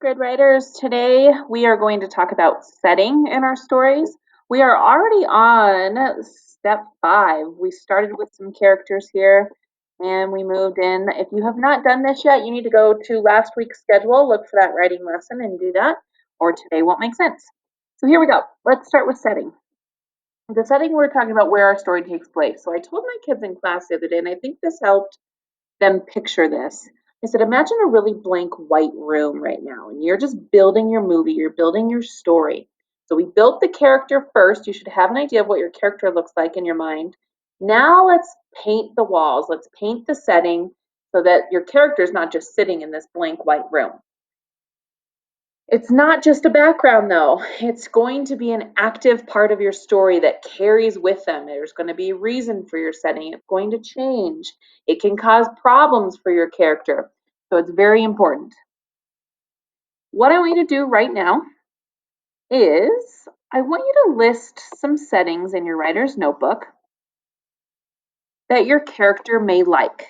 Good writers, today we are going to talk about setting in our stories. We are already on step 5. We started with some characters here and we moved in. If you have not done this yet, you need to go to last week's schedule, look for that writing lesson and do that, or today won't make sense. So here we go. Let's start with setting. The setting, we're talking about where our story takes place. So I told my kids in class the other day, and I think this helped them picture this. I said, imagine a really blank white room right now, and you're just building your movie, you're building your story. So we built the character first. You should have an idea of what your character looks like in your mind. Now let's paint the walls, let's paint the setting so that your character is not just sitting in this blank white room. It's not just a background though. It's going to be an active part of your story that carries with them. There's going to be a reason for your setting. It's going to change. It can cause problems for your character. So it's very important. What I want you to do right now is I want you to list some settings in your writer's notebook that your character may like.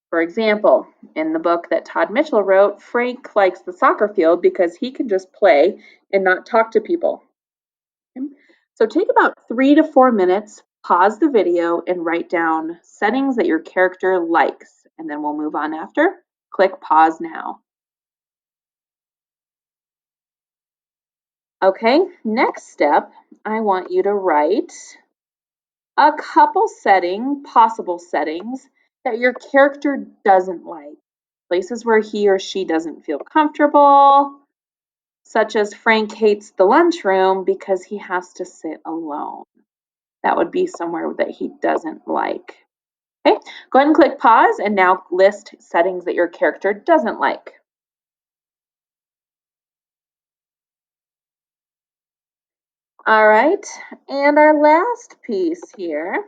For example, in the book that Todd Mitchell wrote, Frank likes the soccer field because he can just play and not talk to people. So take about 3 to 4 minutes, pause the video, and write down settings that your character likes, and then we'll move on after. Click pause now. Okay, next step, I want you to write a couple possible settings that your character doesn't like. Places where he or she doesn't feel comfortable, such as Frank hates the lunchroom because he has to sit alone. That would be somewhere that he doesn't like. Okay, go ahead and click pause and now list settings that your character doesn't like. All right, and our last piece here.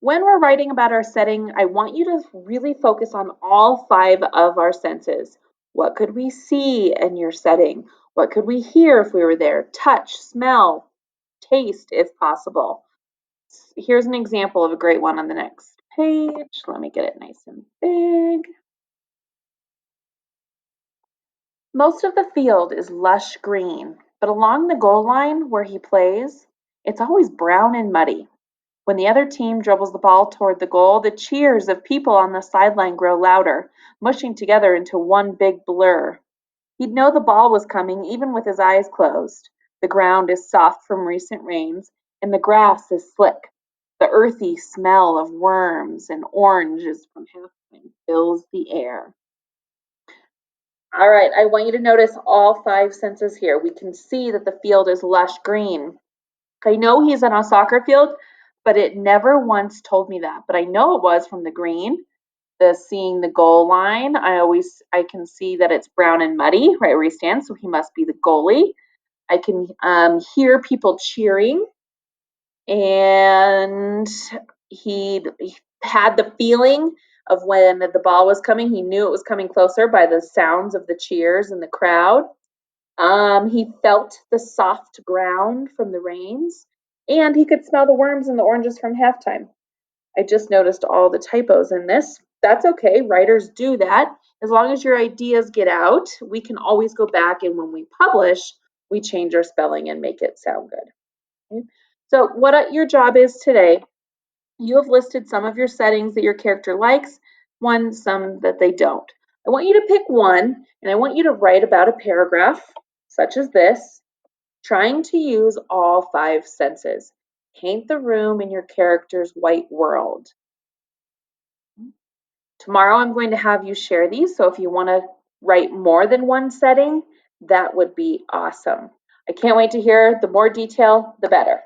When we're writing about our setting, I want you to really focus on all 5 of our senses. What could we see in your setting? What could we hear if we were there? Touch, smell, taste if possible. Here's an example of a great one on the next page. Let me get it nice and big. Most of the field is lush green, but along the goal line where he plays, it's always brown and muddy. When the other team dribbles the ball toward the goal, the cheers of people on the sideline grow louder, mushing together into one big blur. He'd know the ball was coming even with his eyes closed. The ground is soft from recent rains, and the grass is slick. The earthy smell of worms and oranges from halftime fills the air. All right, I want you to notice all 5 senses here. We can see that the field is lush green. I know he's on a soccer field, but it never once told me that. But I know it was from the green, the seeing the goal line. I can see that it's brown and muddy right where he stands, so he must be the goalie. I can hear people cheering, and he had the feeling of when the ball was coming. He knew it was coming closer by the sounds of the cheers and the crowd. He felt the soft ground from the rains, and he could smell the worms and the oranges from halftime. I just noticed all the typos in this. That's okay. Writers do that. As long as your ideas get out, we can always go back, and when we publish, we change our spelling and make it sound good. Okay? So what your job is today, you have listed some of your settings that your character likes, some that they don't. I want you to pick one, and I want you to write about a paragraph, such as this, trying to use all 5 senses. Paint the room in your character's white world. Tomorrow I'm going to have you share these, so if you want to write more than one setting, that would be awesome. I can't wait to hear. The more detail, the better.